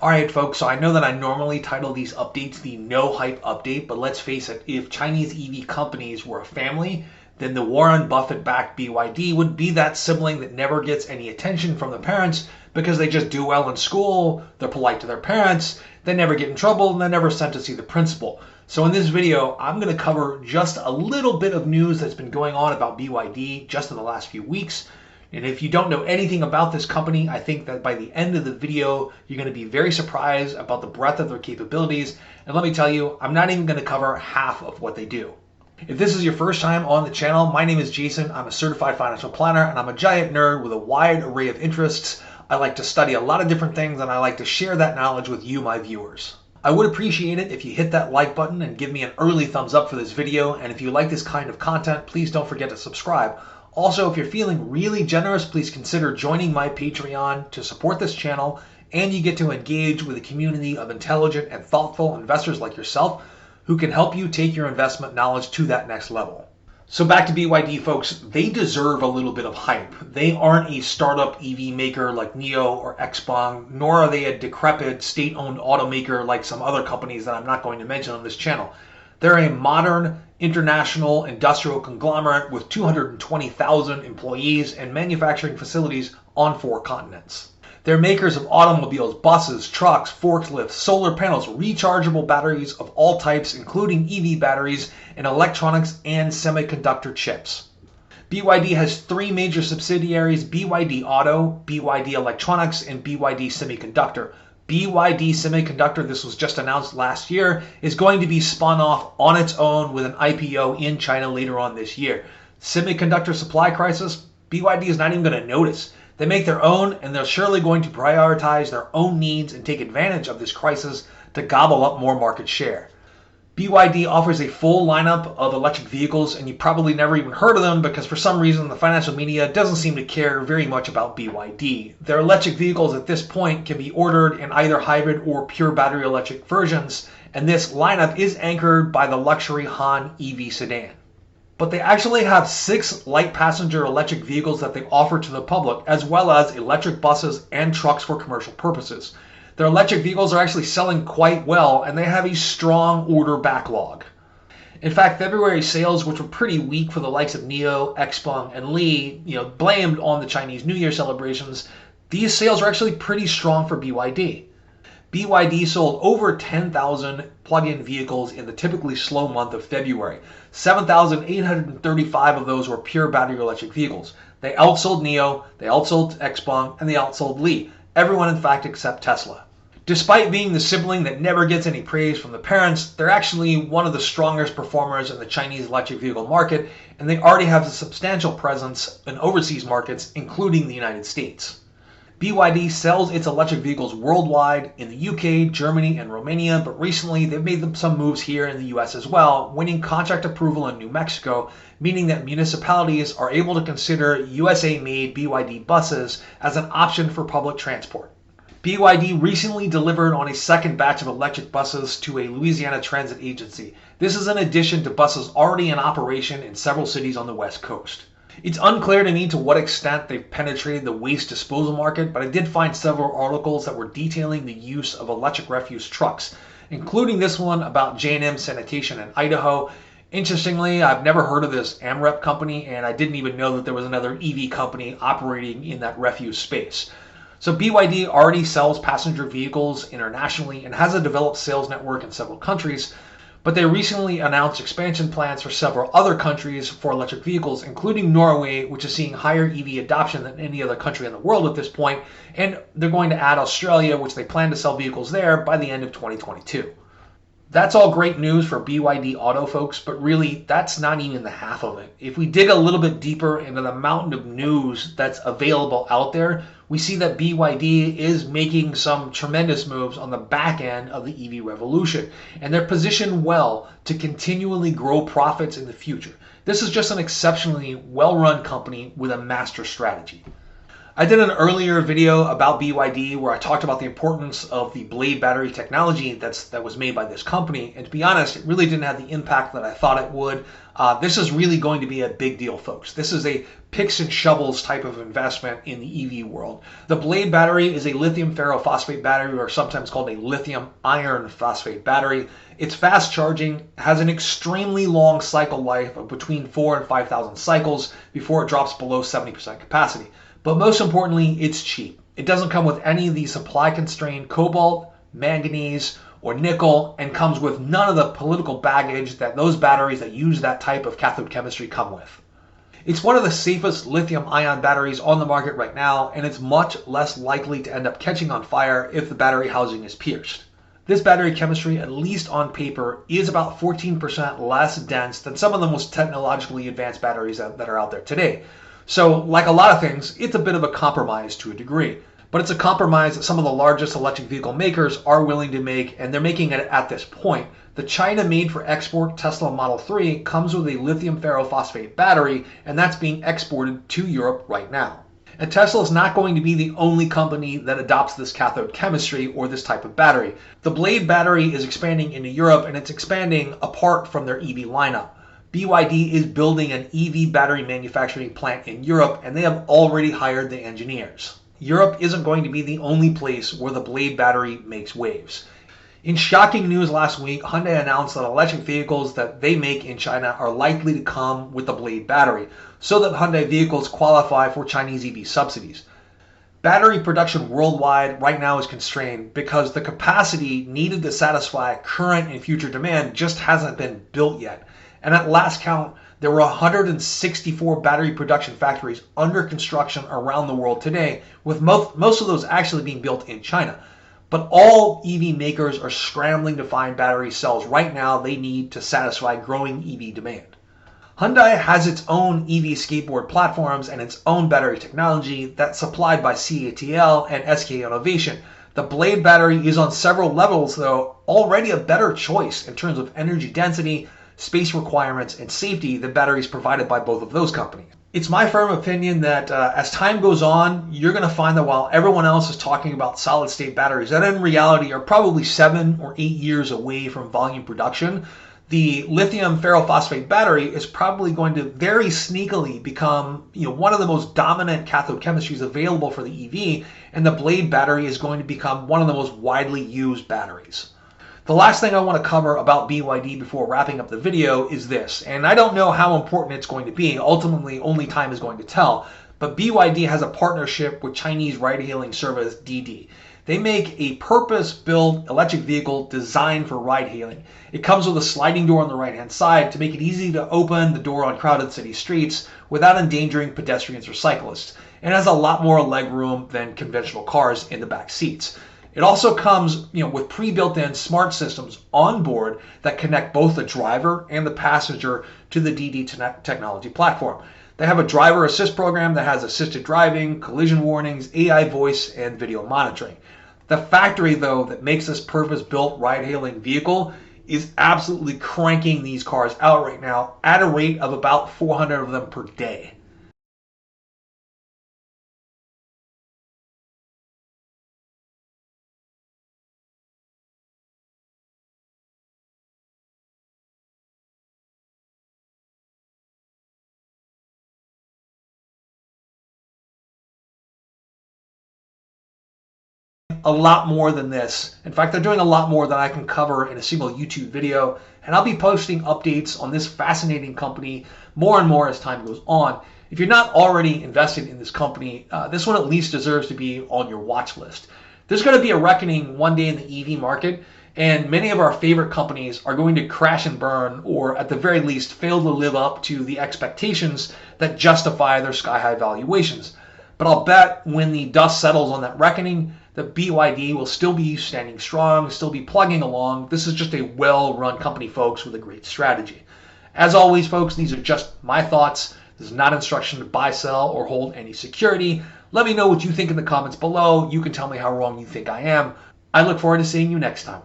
Alright folks, so I know that I normally title these updates the no hype update, but let's face it, if Chinese EV companies were a family, then the Warren Buffett-backed BYD would be that sibling that never gets any attention from the parents because they just do well in school, they're polite to their parents, they never get in trouble, and they're never sent to see the principal. So in this video, I'm going to cover just a little bit of news that's been going on about BYD just in the last few weeks. And if you don't know anything about this company, I think that by the end of the video, you're going to be very surprised about the breadth of their capabilities. And let me tell you, I'm not even going to cover half of what they do. If this is your first time on the channel, my name is Jason. I'm a certified financial planner and I'm a giant nerd with a wide array of interests. I like to study a lot of different things and I like to share that knowledge with you, my viewers. I would appreciate it if you hit that like button and give me an early thumbs up for this video. And if you like this kind of content, please don't forget to subscribe. Also, if you're feeling really generous, please consider joining my Patreon to support this channel, and you get to engage with a community of intelligent and thoughtful investors like yourself who can help you take your investment knowledge to that next level. So back to BYD, folks. They deserve a little bit of hype. They aren't a startup EV maker like NIO or Xpeng, nor are they a decrepit state-owned automaker like some other companies that I'm not going to mention on this channel. They're a modern, international industrial conglomerate with 220,000 employees and manufacturing facilities on 4 continents. They're makers of automobiles, buses, trucks, forklifts, solar panels, rechargeable batteries of all types, including EV batteries, and electronics and semiconductor chips. BYD has 3 major subsidiaries: BYD Auto, BYD Electronics, and BYD Semiconductor. BYD Semiconductor, this was just announced last year, is going to be spun off on its own with an IPO in China later on this year. Semiconductor supply crisis, BYD is not even going to notice. They make their own, and they're surely going to prioritize their own needs and take advantage of this crisis to gobble up more market share. BYD offers a full lineup of electric vehicles, and you probably never even heard of them because for some reason the financial media doesn't seem to care very much about BYD. Their electric vehicles at this point can be ordered in either hybrid or pure battery electric versions, and this lineup is anchored by the luxury Han EV sedan. But they actually have 6 light passenger electric vehicles that they offer to the public, as well as electric buses and trucks for commercial purposes. Their electric vehicles are actually selling quite well, and they have a strong order backlog. In fact, February sales, which were pretty weak for the likes of NIO, Xpeng, and Li, blamed on the Chinese New Year celebrations, these sales are actually pretty strong for BYD. BYD sold over 10,000 plug-in vehicles in the typically slow month of February. 7,835 of those were pure battery electric vehicles. They outsold NIO, they outsold Xpeng, and they outsold Li. Everyone, in fact, except Tesla. Despite being the sibling that never gets any praise from the parents, they're actually one of the strongest performers in the Chinese electric vehicle market, and they already have a substantial presence in overseas markets, including the United States. BYD sells its electric vehicles worldwide in the UK, Germany, and Romania, but recently they've made some moves here in the US as well, winning contract approval in New Mexico, meaning that municipalities are able to consider USA-made BYD buses as an option for public transport. BYD recently delivered on a second batch of electric buses to a Louisiana transit agency. This is in addition to buses already in operation in several cities on the West Coast. It's unclear to me to what extent they've penetrated the waste disposal market, but I did find several articles that were detailing the use of electric refuse trucks, including this one about J&M Sanitation in Idaho. Interestingly, I've never heard of this AmRep company, and I didn't even know that there was another EV company operating in that refuse space. So BYD already sells passenger vehicles internationally and has a developed sales network in several countries, but they recently announced expansion plans for several other countries for electric vehicles, including Norway, which is seeing higher EV adoption than any other country in the world at this point, and they're going to add Australia, which they plan to sell vehicles there by the end of 2022. That's all great news for BYD Auto, folks, but really, that's not even the half of it. If we dig a little bit deeper into the mountain of news that's available out there, we see that BYD is making some tremendous moves on the back end of the EV revolution, and they're positioned well to continually grow profits in the future. This is just an exceptionally well-run company with a master strategy. I did an earlier video about BYD where I talked about the importance of the blade battery technology that was made by this company. And to be honest, it really didn't have the impact that I thought it would. This is really going to be a big deal, folks. This is a picks and shovels type of investment in the EV world. The blade battery is a lithium ferrophosphate battery, or sometimes called a lithium iron phosphate battery. It's fast charging, has an extremely long cycle life of between 4,000 and 5,000 cycles before it drops below 70% capacity. But most importantly, it's cheap. It doesn't come with any of the supply constrained cobalt, manganese, or nickel, and comes with none of the political baggage that those batteries that use that type of cathode chemistry come with. It's one of the safest lithium ion batteries on the market right now, and it's much less likely to end up catching on fire if the battery housing is pierced. This battery chemistry, at least on paper, is about 14% less dense than some of the most technologically advanced batteries that are out there today. So, like a lot of things, it's a bit of a compromise to a degree. But it's a compromise that some of the largest electric vehicle makers are willing to make, and they're making it at this point. The China made for export Tesla Model 3 comes with a lithium ferrophosphate battery, and that's being exported to Europe right now. And Tesla is not going to be the only company that adopts this cathode chemistry or this type of battery. The blade battery is expanding into Europe, and it's expanding apart from their EV lineup. BYD is building an EV battery manufacturing plant in Europe, and they have already hired the engineers. Europe isn't going to be the only place where the blade battery makes waves. In shocking news last week, Hyundai announced that electric vehicles that they make in China are likely to come with the blade battery, so that Hyundai vehicles qualify for Chinese EV subsidies. Battery production worldwide right now is constrained because the capacity needed to satisfy current and future demand just hasn't been built yet. And at last count, there were 164 battery production factories under construction around the world today, with most of those actually being built in China. But all EV makers are scrambling to find battery cells right now they need to satisfy growing EV demand. Hyundai has its own EV skateboard platforms and its own battery technology that's supplied by CATL and SK Innovation. The blade battery is on several levels, though, already a better choice in terms of energy density, space requirements, and safety than batteries provided by both of those companies. It's my firm opinion that as time goes on, you're going to find that while everyone else is talking about solid state batteries that in reality are probably 7 or 8 years away from volume production, the lithium ferrophosphate battery is probably going to very sneakily become one of the most dominant cathode chemistries available for the EV, and the blade battery is going to become one of the most widely used batteries. The last thing I want to cover about BYD before wrapping up the video is this, and I don't know how important it's going to be. Ultimately, only time is going to tell. But BYD has a partnership with Chinese ride-hailing service DiDi. They make a purpose-built electric vehicle designed for ride-hailing. It comes with a sliding door on the right-hand side to make it easy to open the door on crowded city streets without endangering pedestrians or cyclists, and has a lot more legroom than conventional cars in the back seats. It also comes, with pre-built-in smart systems on board that connect both the driver and the passenger to the DiDi technology platform. They have a driver assist program that has assisted driving, collision warnings, AI voice, and video monitoring. The factory, though, that makes this purpose-built ride-hailing vehicle is absolutely cranking these cars out right now at a rate of about 400 of them per day. A lot more than this. In fact, they're doing a lot more than I can cover in a single YouTube video, and I'll be posting updates on this fascinating company more and more as time goes on. If you're not already invested in this company, this one at least deserves to be on your watch list. There's going to be a reckoning one day in the EV market, and many of our favorite companies are going to crash and burn, or at the very least fail to live up to the expectations that justify their sky-high valuations. But I'll bet when the dust settles on that reckoning, that BYD will still be standing strong, still be plugging along. This is just a well-run company, folks, with a great strategy. As always, folks, these are just my thoughts. This is not instruction to buy, sell, or hold any security. Let me know what you think in the comments below. You can tell me how wrong you think I am. I look forward to seeing you next time.